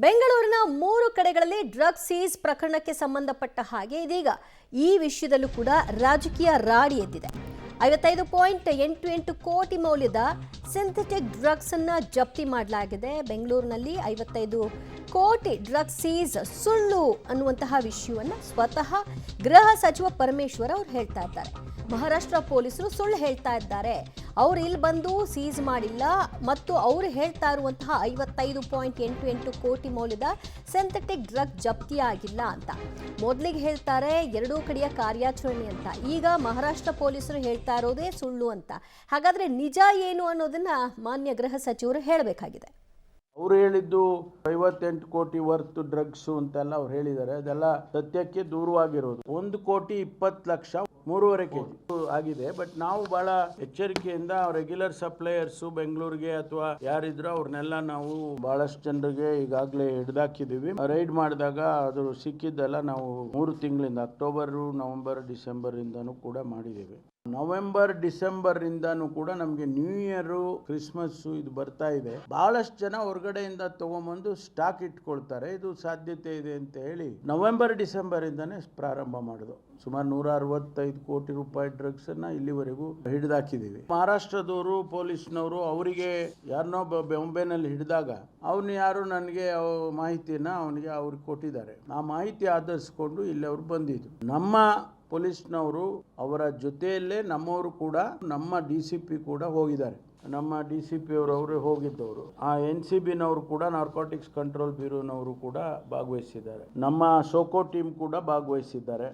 ಬೆಂಗಳೂರಿನ 3 ಕಡೆಗಳಲ್ಲಿ drug seize ಪ್ರಕರಣಕ್ಕೆ ಸಂಬಂಧಪಟ್ಟ ಹಾಗೆ ಇದೀಗ ಈ ವಿಷಯದಲ್ಲೂ ಕೂಡ ರಾಜಕೀಯ ರಾಡಿ ಎದ್ದಿದೆ. 55.88 ಕೋಟಿ ಮೌಲ್ಯದ ಸಿಂಥೆಟಿಕ್ ಡ್ರಗ್ಸ್ ಅನ್ನು ಜಪ್ತಿ ಮಾಡಲಾಗಿದೆ. ಬೆಂಗಳೂರಿನಲ್ಲಿ 55 ಕೋಟಿ ಡ್ರಗ್ ಸೀಸ್ ಸುಳ್ಳು ಅನ್ನುವಂತಹ ವಿಷಯವನ್ನು ಸ್ವತಃ ಗೃಹ ಸಚಿವ ಪರಮೇಶ್ವರ್ ಅವರು ಹೇಳ್ತಾ ಇದ್ದಾರೆ. ಮಹಾರಾಷ್ಟ್ರ ಪೊಲೀಸರು ಸುಳ್ಳು ಹೇಳ್ತಾ ಇದ್ದಾರೆ, ಅವ್ರು ಇಲ್ಲಿ ಬಂದು ಸೀಸ್ ಮಾಡಿಲ್ಲ ಮತ್ತು ಅವರು ಹೇಳ್ತಾ ಇರುವಂತಹ 55.88 ಕೋಟಿ ಮೌಲ್ಯದ ಸಿಂಥೆಟಿಕ್ ಡ್ರಗ್ ಜಪ್ತಿಯಾಗಿಲ್ಲ ಅಂತ ಮೊದಲಿಗೆ ಹೇಳ್ತಾರೆ. ಎರಡೂ ಕಡೆಯ ಕಾರ್ಯಾಚರಣೆ ಅಂತ. ಈಗ ಮಹಾರಾಷ್ಟ್ರ ಪೊಲೀಸರು ಹೇಳ್ತಾ ಇರೋದೇ ಸುಳ್ಳು ಅಂತ. ಹಾಗಾದ್ರೆ ನಿಜ ಏನು ಅನ್ನೋದನ್ನ ಮಾನ್ಯ ಗೃಹ ಸಚಿವರು ಹೇಳಬೇಕಾಗಿದೆ. ಅವ್ರು ಹೇಳಿದ್ದು 58 ಕೋಟಿ ವರ್ತ್ ಡ್ರಗ್ಸ್ ಅಂತೆಲ್ಲ ಅವ್ರು ಹೇಳಿದ್ದಾರೆ. ಅದೆಲ್ಲ ಸತ್ಯಕ್ಕೆ ದೂರವಾಗಿರೋದು. 1,20,00,000 3.5 ಕೆಜಿ ಆಗಿದೆ. ಬಟ್ ನಾವು ಬಹಳ ಎಚ್ಚರಿಕೆಯಿಂದ ರೆಗ್ಯುಲರ್ ಸಪ್ಲೈಯರ್ಸ್ ಬೆಂಗಳೂರಿಗೆ ಅಥವಾ ಯಾರಿದ್ರು ಅವ್ರನ್ನೆಲ್ಲ ನಾವು ಬಹಳಷ್ಟು ಜನರಿಗೆ ಈಗಾಗಲೇ ಹಿಡಿದಾಕಿದೀವಿ. ರೈಡ್ ಮಾಡಿದಾಗ ಅದು ಸಿಕ್ಕಿದ್ದೆಲ್ಲ ನಾವು 3 ತಿಂಗಳಿಂದ ಅಕ್ಟೋಬರ್, ನವೆಂಬರ್, ಡಿಸೆಂಬರ್ ಇಂದನೂ ಕೂಡ ಮಾಡಿದ್ದೀವಿ. ನವೆಂಬರ್, ಡಿಸೆಂಬರ್ ಇಂದಾನು ಕೂಡ ನಮಗೆ ನ್ಯೂ ಇಯರ್, ಕ್ರಿಸ್ಮಸ್ ಇದು ಬರ್ತಾ ಇದೆ. ಬಹಳಷ್ಟು ಜನ ಹೊರಗಡೆಯಿಂದ ತಗೊಂಬಂದು ಸ್ಟಾಕ್ ಇಟ್ಕೊಳ್ತಾರೆ. ಇದು ಸಾಧ್ಯತೆ ಇದೆ ಅಂತ ಹೇಳಿ ನವೆಂಬರ್, ಡಿಸೆಂಬರ್ ಇಂದಾನೆ ಪ್ರಾರಂಭ ಮಾಡೋದು. ಸುಮಾರು 165 ಕೋಟಿ ರೂಪಾಯಿ ಡ್ರಗ್ಸ್ ಅನ್ನ ಇಲ್ಲಿವರೆಗೂ ಹಿಡಿದಾಕಿದೀವಿ. ಮಹಾರಾಷ್ಟ್ರದವರು ಪೊಲೀಸ್ನವರು ಅವರಿಗೆ ಯಾರನ್ನೋ ಬಾಂಬೆನಲ್ಲಿ ಹಿಡಿದಾಗ ಅವನು ಯಾರು ನನಗೆ ಮಾಹಿತಿನ ಅವ್ರಿಗೆ ಕೊಟ್ಟಿದ್ದಾರೆ. ಆ ಮಾಹಿತಿ ಆಧರಿಸಿಕೊಂಡು ಇಲ್ಲಿ ಅವ್ರು ಬಂದಿದ್ದು. ನಮ್ಮ ಪೊಲೀಸ್ನವರು ಅವರ ಜೊತೆಯಲ್ಲೇ ನಮ್ಮವರು ಕೂಡ, ನಮ್ಮ DCP ಕೂಡ ಹೋಗಿದ್ದಾರೆ. ನಮ್ಮ DCP ಅವರು ಹೋಗಿದ್ದವರು. ಆ NCBನವರು ಕೂಡ, ನಾರ್ಕೋಟಿಕ್ಸ್ ಕಂಟ್ರೋಲ್ ಬ್ಯೂರೋನವರು ಕೂಡ ಭಾಗವಹಿಸಿದ್ದಾರೆ. ನಮ್ಮ ಸೋಕೋ ಟೀಮ್ ಕೂಡ ಭಾಗವಹಿಸಿದ್ದಾರೆ.